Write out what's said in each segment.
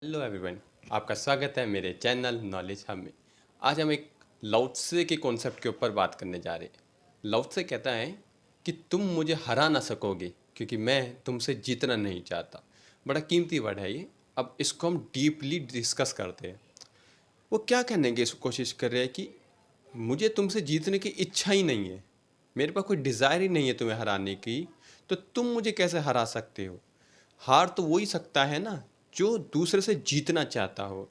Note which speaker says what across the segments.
Speaker 1: Hello everyone, आपका स्वागत है मेरे चैनल नॉलेज हब में। आज हम एक लाओ त्से के कॉन्सेप्ट के ऊपर बात करने जा रहे हैं। लाओ त्से कहता है कि तुम मुझे हरा ना सकोगे क्योंकि मैं तुमसे जीतना नहीं चाहता। बड़ा कीमती वर्ड है ये। अब इसको हम डीपली डिस्कस करते हैं। वो क्या कहने की कोशिश कर रहे हैं कि मुझे तुमसे जीतने की इच्छा ही नहीं है, मेरे पास कोई डिज़ायर ही नहीं है तुम्हें हराने की, तो तुम मुझे कैसे हरा सकते हो। हार तो वही सकता है ना जो दूसरे से जीतना चाहता हो।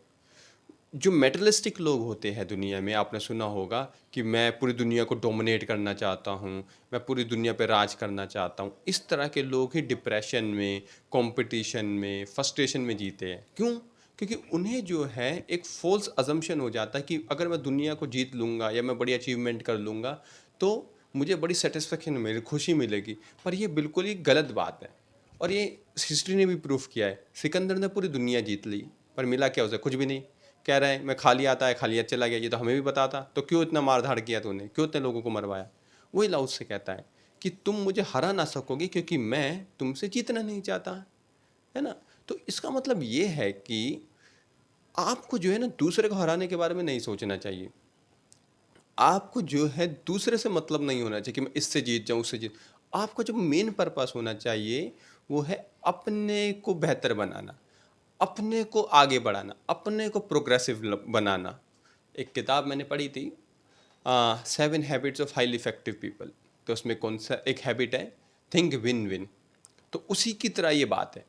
Speaker 1: जो मेटलिस्टिक लोग होते हैं दुनिया में, आपने सुना होगा कि मैं पूरी दुनिया को डोमिनेट करना चाहता हूँ, मैं पूरी दुनिया पे राज करना चाहता हूँ। इस तरह के लोग ही डिप्रेशन में, कंपटीशन में, फ्रस्ट्रेशन में जीते हैं। क्यों? क्योंकि उन्हें जो है एक फॉल्स अजम्पशन हो जाता है कि अगर मैं दुनिया को जीत लूँगा या मैं बड़ी अचीवमेंट कर लूँगा तो मुझे बड़ी सेटिस्फेक्शन मिलेगी, खुशी मिलेगी। पर ये बिल्कुल ही गलत बात है और ये हिस्ट्री ने भी प्रूफ किया है। सिकंदर ने पूरी दुनिया जीत ली पर मिला क्या उसे? कुछ भी नहीं। कह रहे हैं मैं खाली आता है खाली चला गया, ये तो हमें भी पता था, तो क्यों इतना मार धाड़ किया तूने, क्यों इतने लोगों को मरवाया। वही लाओ से कहता है कि तुम मुझे हरा ना सकोगे क्योंकि मैं तुमसे जीतना नहीं चाहता, है ना। तो इसका मतलब ये है कि आपको जो है ना दूसरे को हराने के बारे में नहीं सोचना चाहिए। आपको जो है दूसरे से मतलब नहीं होना चाहिए कि मैं इससे जीत जाऊं उससे जीत। आपका जो मेन पर्पस होना चाहिए वो है अपने को बेहतर बनाना, अपने को आगे बढ़ाना, अपने को प्रोग्रेसिव बनाना। एक किताब मैंने पढ़ी थी, 7 habits of highly effective people. तो उसमें कौन सा एक हैबिट है? Think win win. तो उसी की तरह ये बात है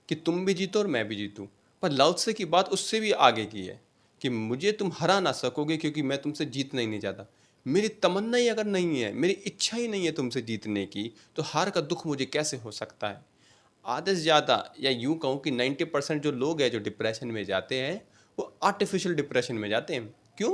Speaker 1: कि तुम भी जीतो और मैं भी जीतूं। पर लाओ त्से की बात उससे भी आगे की है कि मुझे तुम हरा ना सकोगे क्योंकि मैं तुमसे जीतना ही नहीं चाहता। मेरी तमन्ना ही अगर नहीं है, मेरी इच्छा ही नहीं है तुमसे जीतने की, तो हार का दुख मुझे कैसे हो सकता है। आधे से ज़्यादा या यूँ कहूँ कि 90% जो लोग हैं जो डिप्रेशन में जाते हैं वो आर्टिफिशियल डिप्रेशन में जाते हैं। क्यों?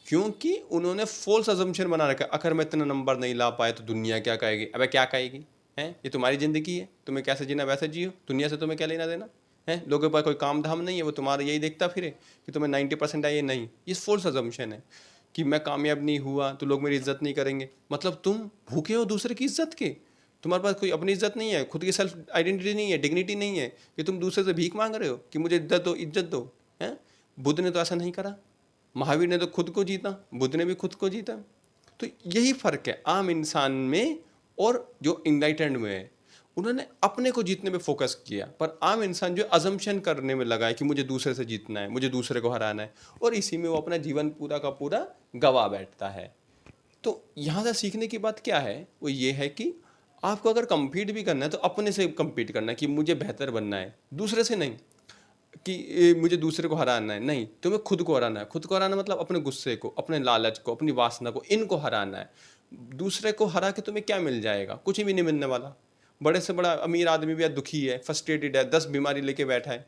Speaker 1: क्योंकि उन्होंने फॉल्स अजम्पशन बना रखा है, अगर मैं इतना नंबर नहीं ला पाया तो दुनिया क्या कहेगी। अबे क्या कहेगी? हैं, ये तुम्हारी ज़िंदगी है, तुम्हें कैसे जीना वैसे जियो, दुनिया से तुम्हें क्या लेना देना है। लोगों के पास कोई काम धाम नहीं है, वो तुम्हारा यही देखता फिरे कि तुम्हें 90% आई है। नहीं, ये फॉल्स अजम्पशन है कि मैं कामयाब नहीं हुआ तो लोग मेरी इज्जत नहीं करेंगे। मतलब तुम भूखे हो दूसरे की इज्जत के। तुम्हारे पास कोई अपनी इज्जत नहीं है, खुद की सेल्फ आइडेंटिटी नहीं है, डिग्निटी नहीं है कि तुम दूसरे से भीख मांग रहे हो कि मुझे इज्जत दो, इज्जत दो। हैं, बुद्ध ने तो ऐसा नहीं करा। महावीर ने तो खुद को जीता, बुद्ध ने भी खुद को जीता। तो यही फ़र्क है आम इंसान में और जो इनलाइटेंड में है। उन्होंने अपने को जीतने पे फोकस किया, पर आम इंसान जो अजम्पशन करने में लगा है कि मुझे दूसरे से जीतना है, मुझे दूसरे को हराना है, और इसी में वो अपना जीवन पूरा का पूरा गवा बैठता है। तो यहाँ से सीखने की बात क्या है? वो ये है कि आपको अगर compete भी करना है तो अपने से compete करना है कि मुझे बेहतर बनना है, दूसरे से नहीं कि मुझे दूसरे को हराना है। नहीं, तुम्हें खुद को हराना है। खुद को हराना मतलब अपने गुस्से को, अपने लालच को, अपनी वासना को, इनको हराना है। दूसरे को हरा के तुम्हें क्या मिल जाएगा? कुछ भी नहीं मिलने वाला। बड़े से बड़ा अमीर आदमी भी दुखी है, फ्रस्ट्रेटेड है, 10 बीमारी लेके बैठा है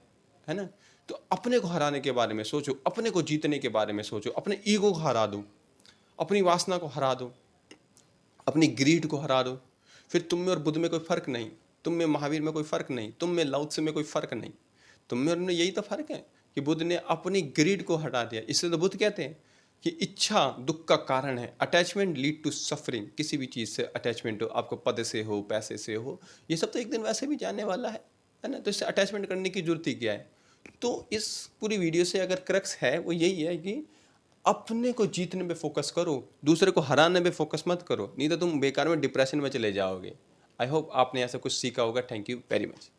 Speaker 1: ना। तो अपने को हराने के बारे में सोचो, अपने को जीतने के बारे में सोचो, अपने ईगो को हरा दो, अपनी वासना को हरा दो, अपनी ग्रीड को हरा दो। फिर तुम में और बुद्ध में कोई फ़र्क नहीं, तुम में महावीर में कोई फ़र्क नहीं, तुम में लाओ त्से में कोई फ़र्क नहीं। तुम में और उनमें यही तो फ़र्क है कि बुद्ध ने अपनी ग्रीड को हटा दिया। इससे तो बुद्ध कहते हैं कि इच्छा दुख का कारण है। Attachment lead to suffering. किसी भी चीज़ से अटैचमेंट हो, आपको पद से हो, पैसे से हो, ये सब तो एक दिन वैसे भी जाने वाला है ना। तो इससे अटैचमेंट करने की जरूरत ही क्या है। तो इस पूरी वीडियो से अगर क्रक्स है वो यही है कि अपने को जीतने पे फोकस करो, दूसरे को हराने पे फोकस मत करो, नहीं तो तुम बेकार में डिप्रेशन में चले जाओगे। आई होप आपने ऐसा कुछ सीखा होगा। Thank you very much.